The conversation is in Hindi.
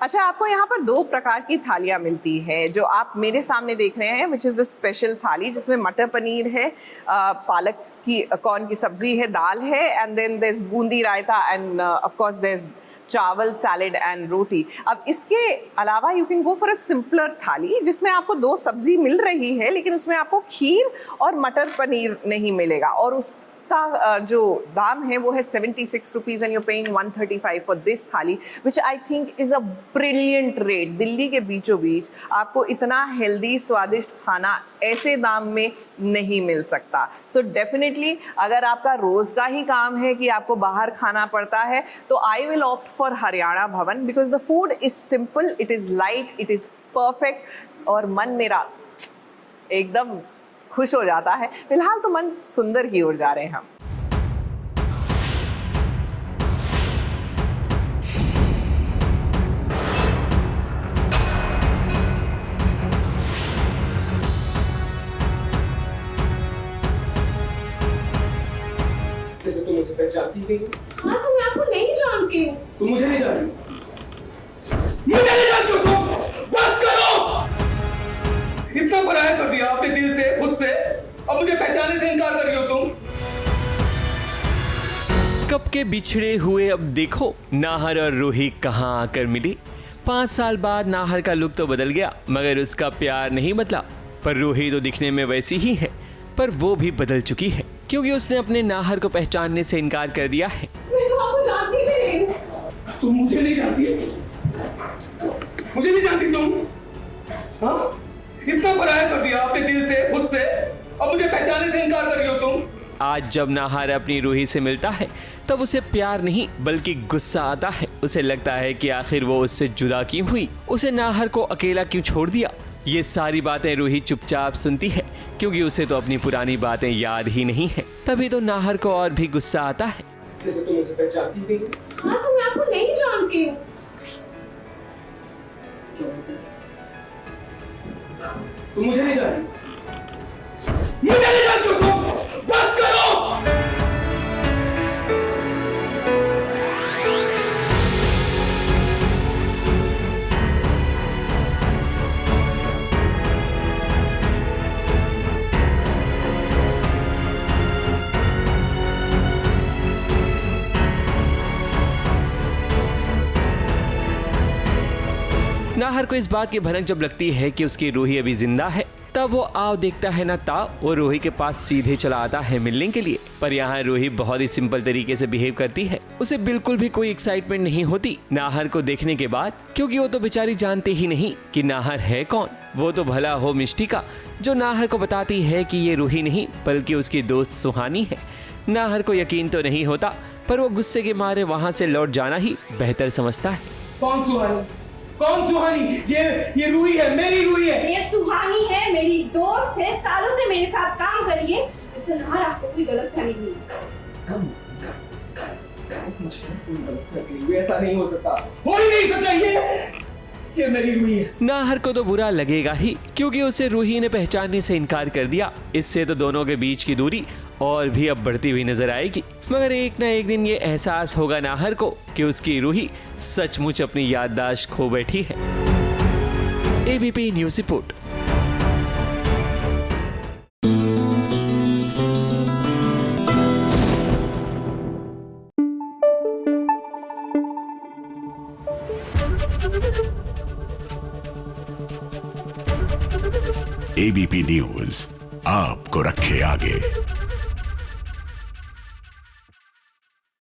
अच्छा, आपको यहाँ पर 2 प्रकार की थालियाँ मिलती है जो आप मेरे सामने देख रहे हैं, विच इज़ द स्पेशल थाली, जिसमें मटर पनीर है, पालक की कॉर्न की सब्जी है, दाल है, and then there is boondi raita and of course there is chawal, salad and roti. अब इसके अलावा you can go for a simpler thali जिसमें आपको 2 सब्जी मिल रही है, लेकिन उसमें आपको खीर और मटर पनीर नहीं मिलेगा, और उसका जो दाम है वो है 76 rupees and you paying 135 for this thali, which I think is a brilliant rate. Delhi के बीचों बीच आपको इतना हेल्दी स्वादिष्ट खाना ऐसे दाम में नहीं मिल सकता। सो डेफिनेटली अगर आपका रोज़ का ही काम है कि आपको बाहर खाना पड़ता है, तो I will opt for Haryana Bhavan, because the food is simple, it is light, it is perfect, और मन मेरा एकदम खुश हो जाता है। फिलहाल तो मन सुंदर की ओर जा रहे हैं हम। जैसे तुम मुझे पहचानती नहीं हो। हाँ, तो मैं आपको नहीं जानती हूँ। तुम मुझे नहीं जानती, मुझे नहीं जानती हो तुम। बस करो, इतना पराया कर दिया आपने दिल से, खुद से, अब मुझे पहचानने से इनकार कर रही हो तुम। कब के बिछड़े हुए अब देखो नाहर और रूही कहाँ आकर मिली। 5 साल बाद नाहर का लुक तो बदल गया, मगर उसका प्यार नहीं बदला। पर रूही तो दिखने में वैसी ही है, पर वो भी बदल चुकी है, क्योंकि उसने अपने नाहर को पहचानने से इनकार कर दिया है। मैं तो आपको जानती भी नहीं हूँ। तुम मुझे नहीं जानती, मुझे नहीं जानती तुम। हाँ, इतना पराया कर दिया आपने दिल से, खुद से, अब मुझे पहचानने से इनकार कर रही हो तुम। आज जब नाहर अपनी रूही से मिलता है तब उसे प्यार नहीं बल्कि गुस्सा आता है। उसे लगता है कि आखिर वो उससे जुदा क्यों हुई, उसे नाहर को अकेला क्यों छोड़ दिया। ये सारी बातें रूही चुपचाप सुनती है, क्योंकि उसे तो अपनी पुरानी बातें याद ही नहीं है। तभी तो नाहर को और भी गुस्सा आता है। जैसे तुम मुझे पहचानती नहीं हो। हाँ, तो मैं आपको नहीं जानती हूँ। तुम मुझे नहीं जानती, मुझे नहीं जानती हो तुम। बस करो। नाहर को इस बात की भनक जब लगती है कि उसकी रूही अभी जिंदा है, तब वो आव देखता है ना ताव, वो रूही के पास सीधे चला आता है मिलने के लिए। पर यहाँ रूही बहुत ही सिंपल तरीके से बिहेव करती है। उसे बिल्कुल भी कोई एक्साइटमेंट नहीं होती नाहर को देखने के बाद, क्योंकि वो तो बेचारी जानती ही नहीं कि नाहर है कौन। वो तो भला हो मिष्टिका, जो नाहर को बताती है कि ये रूही नहीं बल्कि उसकी दोस्त सुहानी है। नाहर को यकीन तो नहीं होता, पर वो गुस्से के मारे वहाँ से लौट जाना ही बेहतर समझता है। कौन सुहानी? कौन सुहानी? ये रूही है, मेरी रूही है। ये सुहानी है, मेरी दोस्त है, सालों से मेरे साथ काम करिए। इससे नाहर आपको कोई गलतफहमी नहीं है। मुझे कोई गलतफहमी हुई, ऐसा नहीं हो सकता, हो ही नहीं सकता। ये मेरी रूही है। नाहर को तो बुरा लगेगा ही, क्योंकि उसे रूही ने पहचानने से इनकार कर दिया। इससे तो दोनों के बीच की दूरी और भी अब बढ़ती हुई नजर आएगी। मगर एक ना एक दिन ये एहसास होगा नाहर को कि उसकी रूही सचमुच अपनी याददाश्त खो बैठी है। ABP news report. ABP news आपको रखे आगे।